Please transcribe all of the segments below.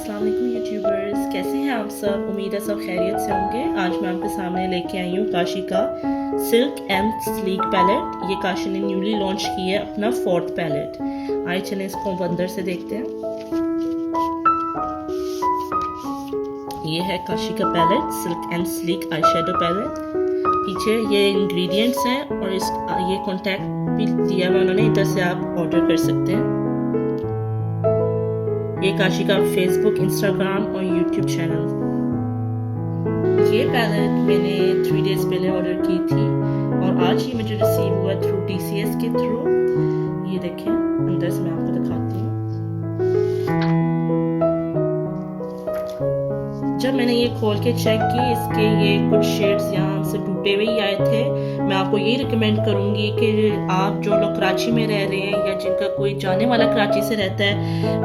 अस्सलाम वालेकुम यूट्यूबर्स, कैसे हैं आप सब। उम्मीद है सब खैरियत से होंगे। आज मैं आपके सामने लेके आई हूँ काशी का सिल्क एंड स्लीक पैलेट। ये काशी ने न्यूली लॉन्च की है अपना 4th पैलेट। आइए चलें इसको अंदर से देखते हैं। ये है काशी का palette, silk and sleek eye shadow palette. पीछे ये इंग्रेडिएंट्स हैं और ये कॉन्टैक्ट भी दिया हुआ उन्होंने, इधर से आप ऑर्डर कर सकते हैं। ये काशी का फेसबुक, इंस्टाग्राम और यूट्यूब चैनल। ये पैलेट मैंने 3 डेज पहले ऑर्डर की थी और आज ही मुझे रिसीव हुआ थ्रू TCS के थ्रू। ये देखें, अंदर से मैं आपको दिखाती हूँ। जब मैंने ये खोल के चेक की, इसके ये कुछ शेड्स यहाँ से टूटे हुए ही आए थे। मैं आपको ये रिकमेंड करूँगी कि आप जो लोग कराची में रह रहे हैं या जिनका कोई जाने वाला कराची से रहता है,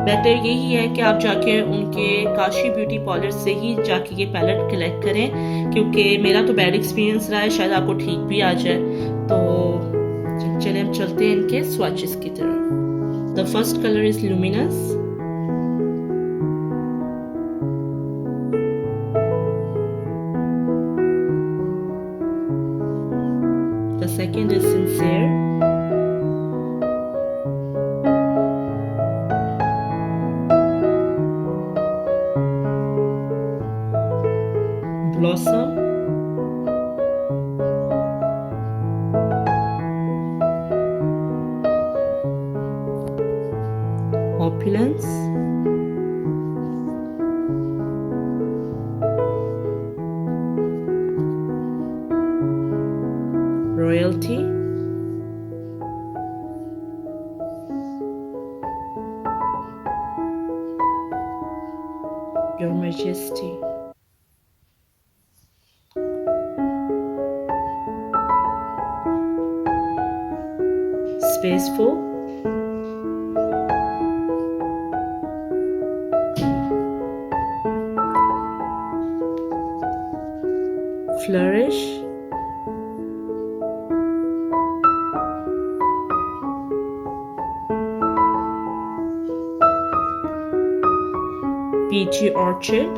बेटर यही है कि आप जाके उनके काशी ब्यूटी पार्लर से ही जाके ये पैलेट कलेक्ट करें, क्योंकि मेरा तो बैड एक्सपीरियंस रहा है, शायद आपको ठीक भी आ जाए। तो चलिए हम चलते हैं इनके स्वॉचेस की तरफ। The first colour is luminous, the second is sincere, blossom, opulence, royalty, your majesty, spaceful, flourish, peachy orchid,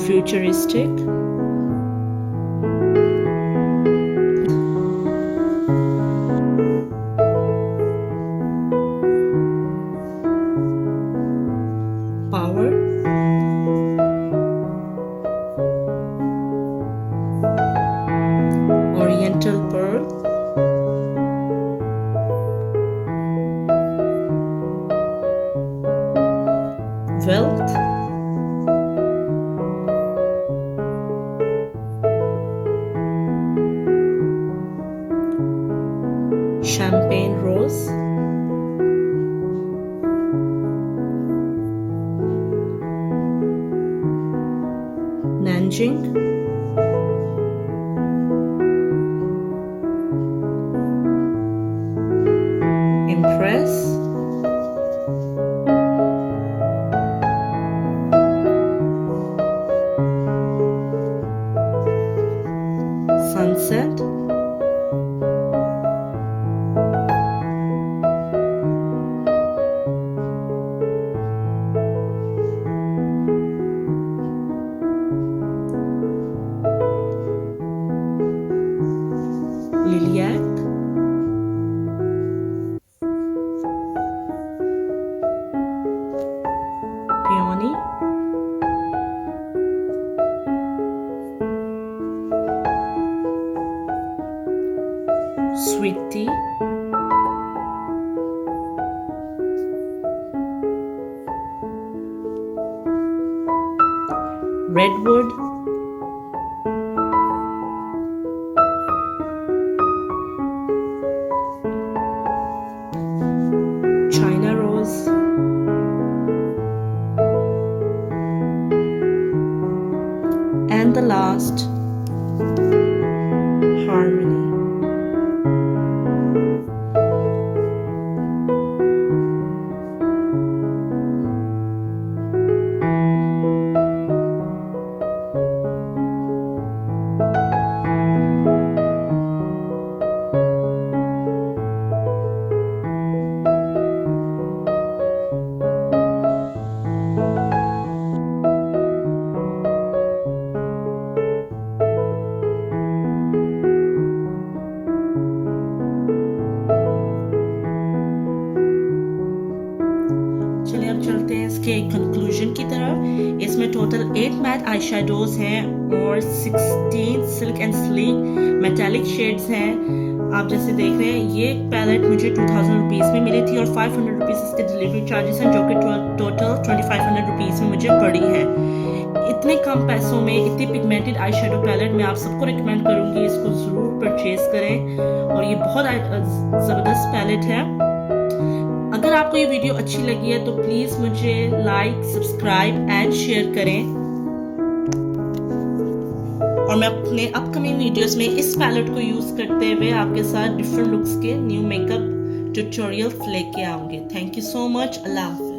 futuristic, power, oriental pearl, wealth, champagne rose, Nanjing, impress, sunset, lilac, peony, sweet tea, redwood, China rose, and the last, harmony. Conclusion की तरफ। इसमें total 8 mat eye shadows हैं और 16 silk and sleek metallic shades हैं। आप जैसे देख रहे हैं ये पैलेट मुझे 2000 रुपीज़ में मिली थी और 500 रुपीज़ इसके डिलीवरी चार्जेस हैं, जो कि टोटल 2500 रुपीज़ में मुझे पड़ी है। इतने कम पैसों में इतनी पिगमेंटेड आई शेडो पैलेट मैं आप सबको रिकमेंड करूंगी, इसको ज़रूर परचेज करें और ये बहुत ज़बरदस्त पैलेट है। अगर आपको ये वीडियो अच्छी लगी है तो प्लीज़ मुझे लाइक, सब्सक्राइब एंड शेयर करें और मैं अपने अपकमिंग वीडियोस में इस पैलेट को यूज़ करते हुए आपके साथ डिफरेंट लुक्स के न्यू मेकअप ट्यूटोरियल्स लेके आऊँगी। Thank you so much. अल्लाह हाफ़िज़।